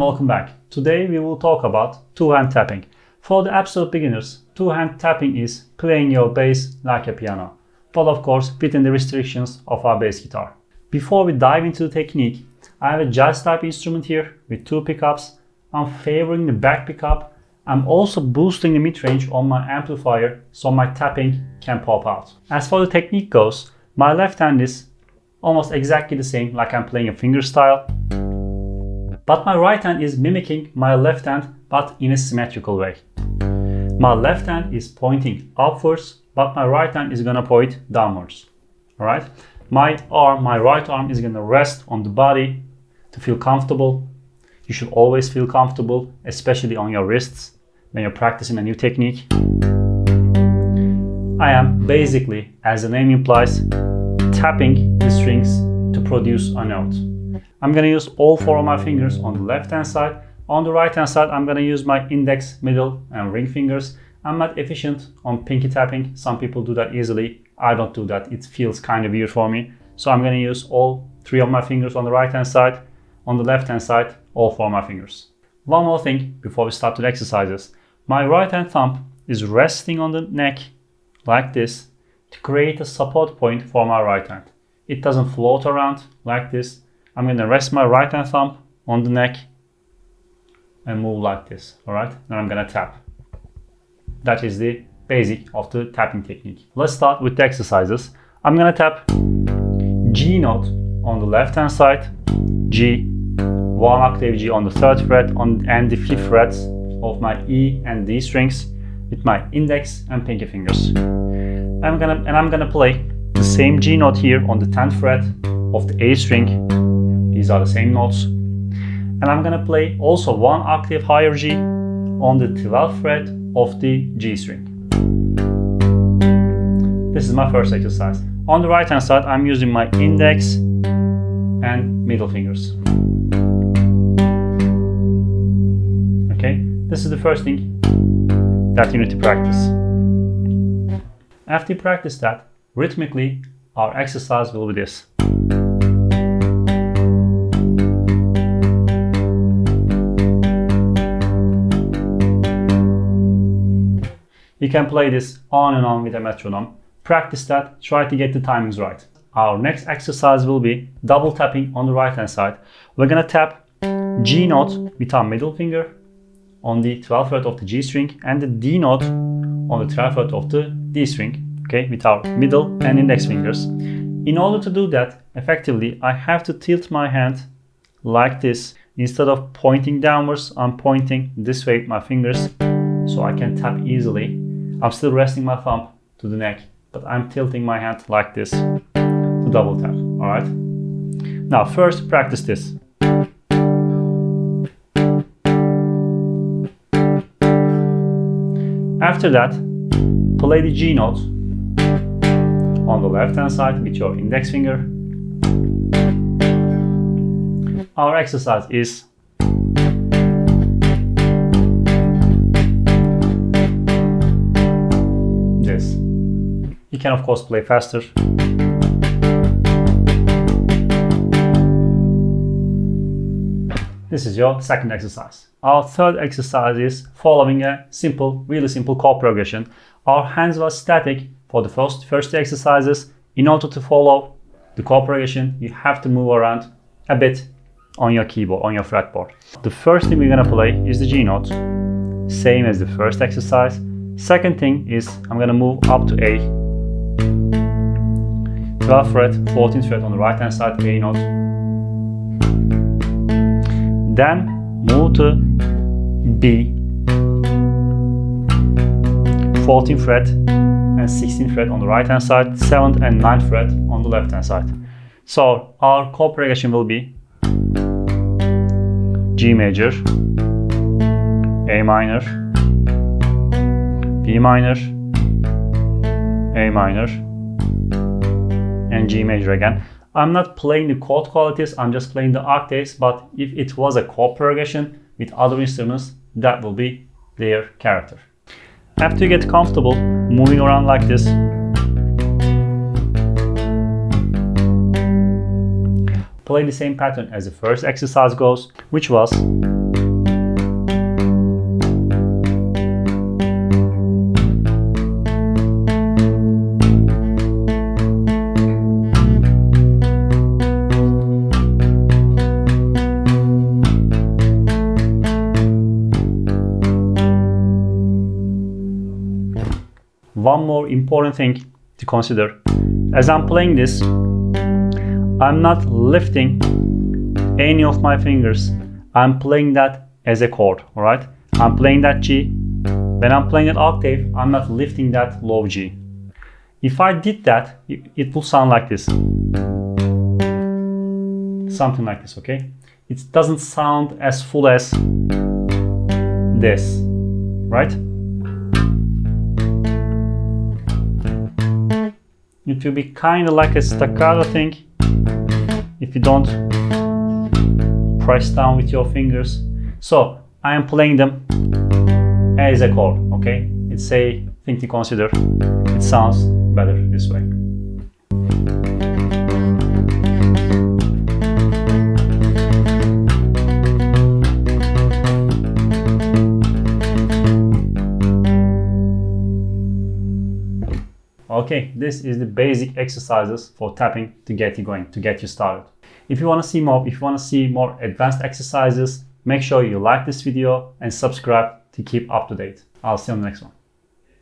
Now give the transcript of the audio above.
welcome back. Today we will talk about two-hand tapping. For the absolute beginners, two-hand tapping is playing your bass like a piano, but of course within the restrictions of our bass guitar. Before we dive into the technique, I have a jazz type instrument here with two pickups. I'm favoring the back pickup. I'm also boosting the mid-range on my amplifier so my tapping can pop out. As for the technique goes, my left hand is almost exactly the same like I'm playing a fingerstyle, but my right hand is mimicking my left hand but in a symmetrical way. My left hand is pointing upwards, but my right hand is gonna point downwards. Alright? My right arm is gonna rest on the body to feel comfortable. You should always feel comfortable, especially on your wrists when you're practicing a new technique. I am basically, as the name implies, tapping the strings to produce a note. I'm gonna use all four of my fingers on the left hand side. On the right hand side, I'm gonna use my index, middle, and ring fingers. I'm not efficient on pinky tapping. Some people do that easily. I don't do that. It feels kind of weird for me. So I'm gonna use all three of my fingers on the right hand side. On the left hand side, all four of my fingers. One more thing before we start the exercises. My right hand thumb is resting on the neck like this to create a support point for my right hand. It doesn't float around like this. I'm gonna rest my right hand thumb on the neck and move like this, alright? Then I'm gonna tap. That is the basic of the tapping technique. Let's start with the exercises. I'm gonna tap G note on the left hand side, G, one octave G on the third fret and the fifth frets of my E and D strings with my index and pinky fingers. I'm gonna play the same G note here on the 10th fret of the A string. These are the same notes. And I'm gonna play also one octave higher G on the 12th fret of the G string. This is my first exercise. On the right hand side, I'm using my index and middle fingers. Okay, this is the first thing that you need to practice. After you practice that, rhythmically, our exercise will be this. You can play this on and on with a metronome. Practice that, try to get the timings right. Our next exercise will be double tapping on the right hand side. We're gonna tap G note with our middle finger on the 12th fret of the G string and the D note on the 12th fret of the D string, okay, with our middle and index fingers. In order to do that effectively, I have to tilt my hand like this. Instead of pointing downwards, I'm pointing this way with my fingers so I can tap easily. I'm still resting my thumb to the neck, but I'm tilting my hand like this to double tap, alright? Now first practice this. After that, play the G note on the left hand side with your index finger. Our exercise is this. You can of course play faster. This is your second exercise. Our third exercise is following a really simple chord progression. Our hands were static for the first two exercises. In order to follow the chord progression, you have to move around a bit on your keyboard, on your fretboard. The first thing we're gonna play is the G note, same as the first exercise. Second thing is I'm gonna move up to A, 12th fret, 14th fret on the right hand side, A note. Then move to B, 14th fret and 16th fret on the right hand side, 7th and 9th fret on the left hand side. So our chord progression will be G major, A minor, B minor, A minor, and G major again. I'm not playing the chord qualities, I'm just playing the octaves, but if it was a chord progression with other instruments, that will be their character. After you get comfortable moving around like this, play the same pattern as the first exercise goes, which was one more important thing to consider. As I'm playing this, I'm not lifting any of my fingers. I'm playing that as a chord, alright? I'm playing that G. When I'm playing that octave, I'm not lifting that low G. If I did that, it will sound like this. Something like this, okay? It doesn't sound as full as this, right? It will be kind of like a staccato thing if you don't press down with your fingers. So I am playing them as a chord, okay? It's a thing to consider. It sounds better this way. Okay, this is the basic exercises for tapping to get you going, to get you started. If you want to see more advanced exercises, make sure you like this video and subscribe to keep up to date. I'll see you on the next one.